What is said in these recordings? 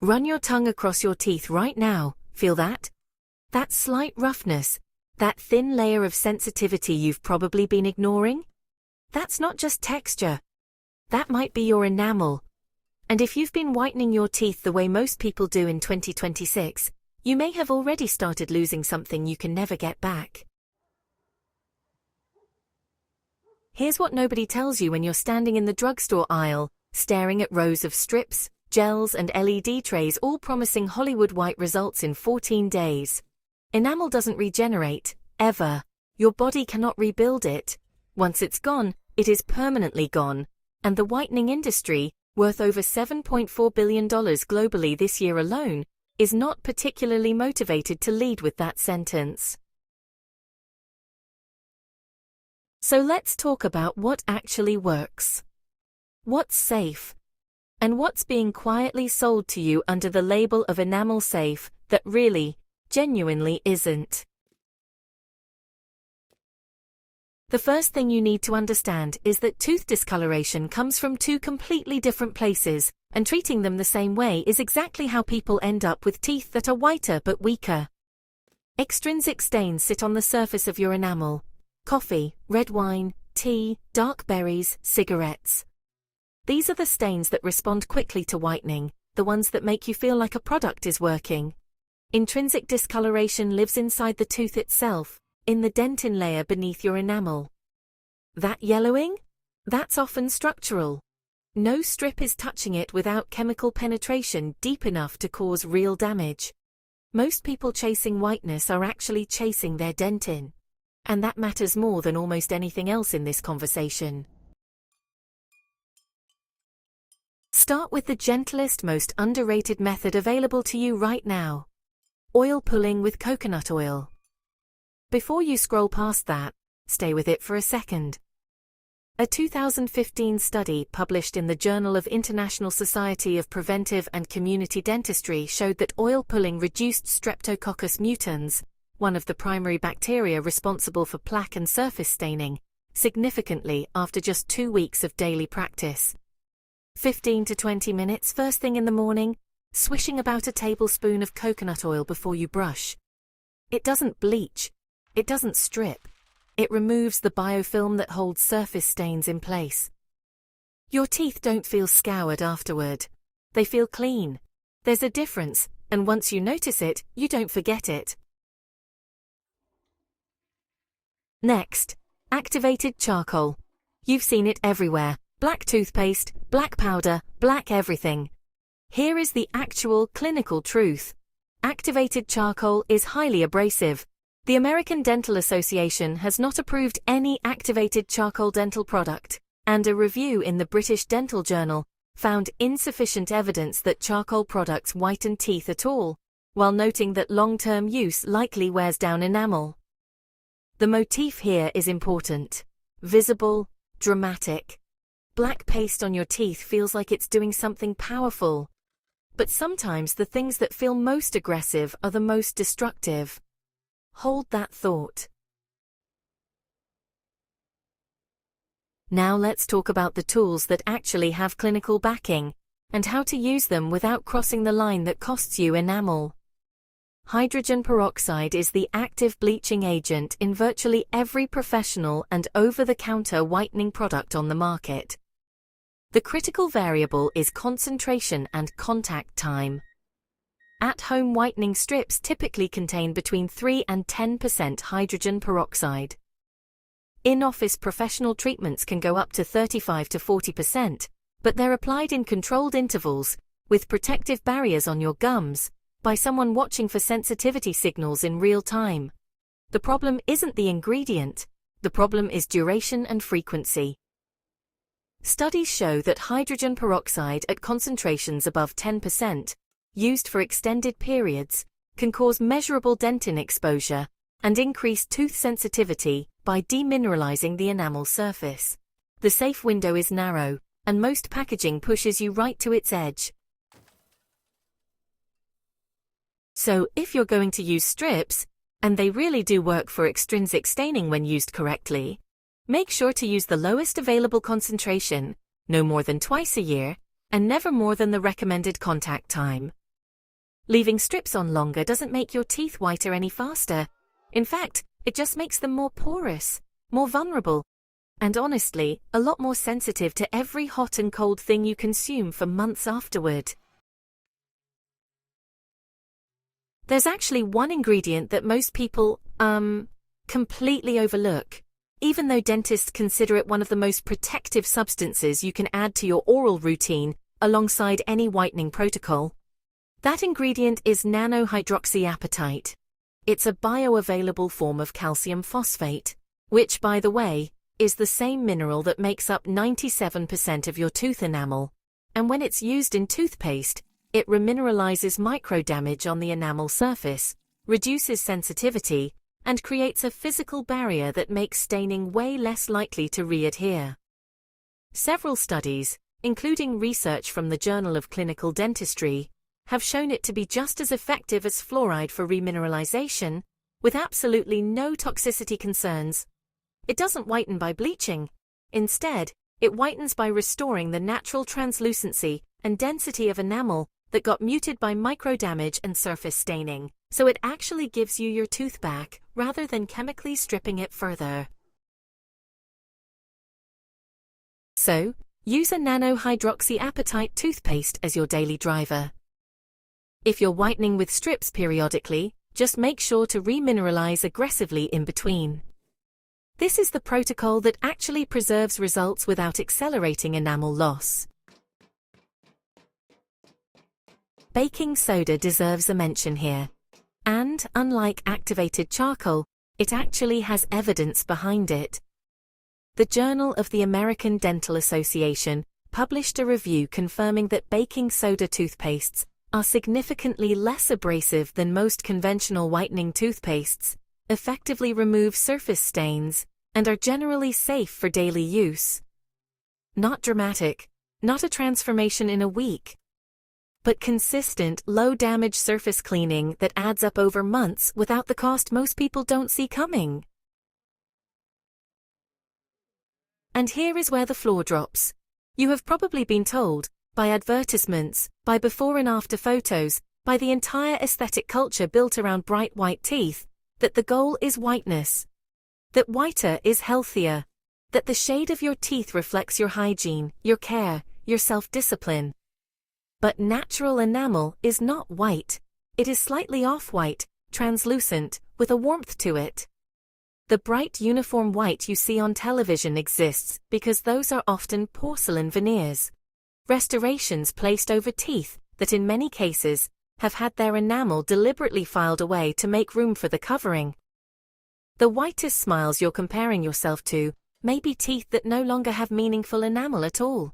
Run your tongue across your teeth right now, feel that? That slight roughness, that thin layer of sensitivity you've probably been ignoring? That's not just texture. That might be your enamel. And if you've been whitening your teeth the way most people do in 2026, you may have already started losing something you can never get back. Here's what nobody tells you when you're standing in the drugstore aisle, staring at rows of strips, gels and LED trays all promising Hollywood white results in 14 days. Enamel doesn't regenerate, ever. Your body cannot rebuild it. Once it's gone, it is permanently gone. And the whitening industry, worth over $7.4 billion globally this year alone, is not particularly motivated to lead with that sentence. So let's talk about what actually works. What's safe? And what's being quietly sold to you under the label of enamel safe that really, genuinely isn't. The first thing you need to understand is that tooth discoloration comes from two completely different places, and treating them the same way is exactly how people end up with teeth that are whiter but weaker. Extrinsic stains sit on the surface of your enamel. Coffee, red wine, tea, dark berries, cigarettes. These are the stains that respond quickly to whitening, the ones that make you feel like a product is working. Intrinsic discoloration lives inside the tooth itself, in the dentin layer beneath your enamel. That yellowing? That's often structural. No strip is touching it without chemical penetration deep enough to cause real damage. Most people chasing whiteness are actually chasing their dentin. And that matters more than almost anything else in this conversation. Start with the gentlest, most underrated method available to you right now. Oil pulling with coconut oil. Before you scroll past that, stay with it for a second. A 2015 study published in the Journal of International Society of Preventive and Community Dentistry showed that oil pulling reduced Streptococcus mutans, one of the primary bacteria responsible for plaque and surface staining, significantly after just 2 weeks of daily practice. 15 to 20 minutes first thing in the morning, swishing about a tablespoon of coconut oil before you brush. It doesn't bleach. It doesn't strip. It removes the biofilm that holds surface stains in place. Your teeth don't feel scoured afterward. They feel clean. There's a difference, and once you notice it, you don't forget it. Next, activated charcoal. You've seen it everywhere. Black toothpaste, black powder, black everything. Here is the actual clinical truth. Activated charcoal is highly abrasive. The American Dental Association has not approved any activated charcoal dental product, and a review in the British Dental Journal found insufficient evidence that charcoal products whiten teeth at all, while noting that long-term use likely wears down enamel. The motif here is important. Visible, dramatic. Black paste on your teeth feels like it's doing something powerful. But sometimes the things that feel most aggressive are the most destructive. Hold that thought. Now let's talk about the tools that actually have clinical backing, and how to use them without crossing the line that costs you enamel. Hydrogen peroxide is the active bleaching agent in virtually every professional and over-the-counter whitening product on the market. The critical variable is concentration and contact time. At-home whitening strips typically contain between 3 and 10% hydrogen peroxide. In-office professional treatments can go up to 35 to 40%, but they're applied in controlled intervals, with protective barriers on your gums, by someone watching for sensitivity signals in real time. The problem isn't the ingredient, the problem is duration and frequency. Studies show that hydrogen peroxide at concentrations above 10%, used for extended periods, can cause measurable dentin exposure and increase tooth sensitivity by demineralizing the enamel surface. The safe window is narrow, and most packaging pushes you right to its edge. So if you're going to use strips, and they really do work for extrinsic staining when used correctly, make sure to use the lowest available concentration, no more than twice a year, and never more than the recommended contact time. Leaving strips on longer doesn't make your teeth whiter any faster. In fact, it just makes them more porous, more vulnerable, and honestly, a lot more sensitive to every hot and cold thing you consume for months afterward. There's actually one ingredient that most people, completely overlook, even though dentists consider it one of the most protective substances you can add to your oral routine, alongside any whitening protocol. That ingredient is nano-hydroxyapatite. It's a bioavailable form of calcium phosphate, which, by the way, is the same mineral that makes up 97% of your tooth enamel, and when it's used in toothpaste, it remineralizes microdamage on the enamel surface, reduces sensitivity, and creates a physical barrier that makes staining way less likely to readhere. Several studies, including research from the Journal of Clinical Dentistry, have shown it to be just as effective as fluoride for remineralization, with absolutely no toxicity concerns. It doesn't whiten by bleaching. Instead, it whitens by restoring the natural translucency and density of enamel that got muted by microdamage and surface staining, so it actually gives you your tooth back, rather than chemically stripping it further. So, use a nano-hydroxyapatite toothpaste as your daily driver. If you're whitening with strips periodically, just make sure to remineralize aggressively in between. This is the protocol that actually preserves results without accelerating enamel loss. Baking soda deserves a mention here. And, unlike activated charcoal, it actually has evidence behind it. The Journal of the American Dental Association published a review confirming that baking soda toothpastes are significantly less abrasive than most conventional whitening toothpastes, effectively remove surface stains, and are generally safe for daily use. Not dramatic, not a transformation in a week, but consistent, low-damage surface cleaning that adds up over months without the cost most people don't see coming. And here is where the floor drops. You have probably been told, by advertisements, by before and after photos, by the entire aesthetic culture built around bright white teeth, that the goal is whiteness. That whiter is healthier. That the shade of your teeth reflects your hygiene, your care, your self-discipline. But natural enamel is not white. It is slightly off-white, translucent, with a warmth to it. The bright uniform white you see on television exists because those are often porcelain veneers. Restorations placed over teeth that in many cases have had their enamel deliberately filed away to make room for the covering. The whitest smiles you're comparing yourself to may be teeth that no longer have meaningful enamel at all.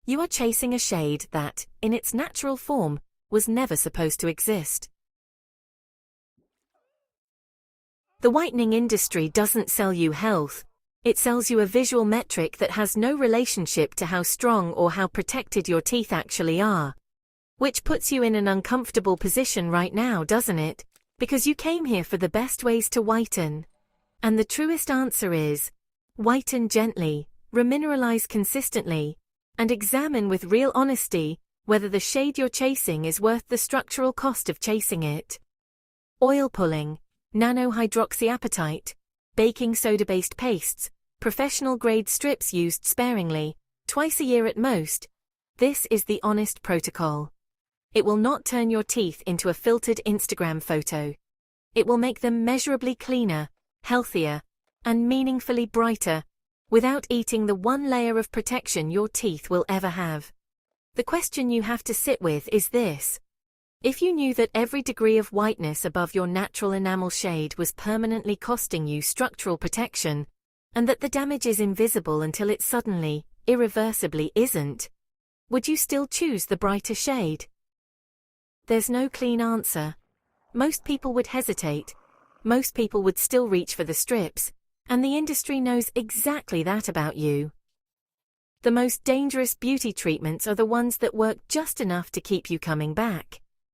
You are chasing a shade that, in its natural form, was never supposed to exist. The whitening industry doesn't sell you health. It sells you a visual metric that has no relationship to how strong or how protected your teeth actually are. Which puts you in an uncomfortable position right now, doesn't it? Because you came here for the best ways to whiten. And the truest answer is, whiten gently, remineralize consistently, and examine with real honesty whether the shade you're chasing is worth the structural cost of chasing it. Oil pulling, nano-hydroxyapatite, baking soda-based pastes, professional-grade strips used sparingly, twice a year at most. This is the honest protocol. It will not turn your teeth into a filtered Instagram photo. It will make them measurably cleaner, healthier, and meaningfully brighter, without eating the one layer of protection your teeth will ever have. The question you have to sit with is this. If you knew that every degree of whiteness above your natural enamel shade was permanently costing you structural protection, and that the damage is invisible until it suddenly, irreversibly isn't, would you still choose the brighter shade? There's no clean answer. Most people would hesitate. Most people would still reach for the strips, and the industry knows exactly that about you. The most dangerous beauty treatments are the ones that work just enough to keep you coming back.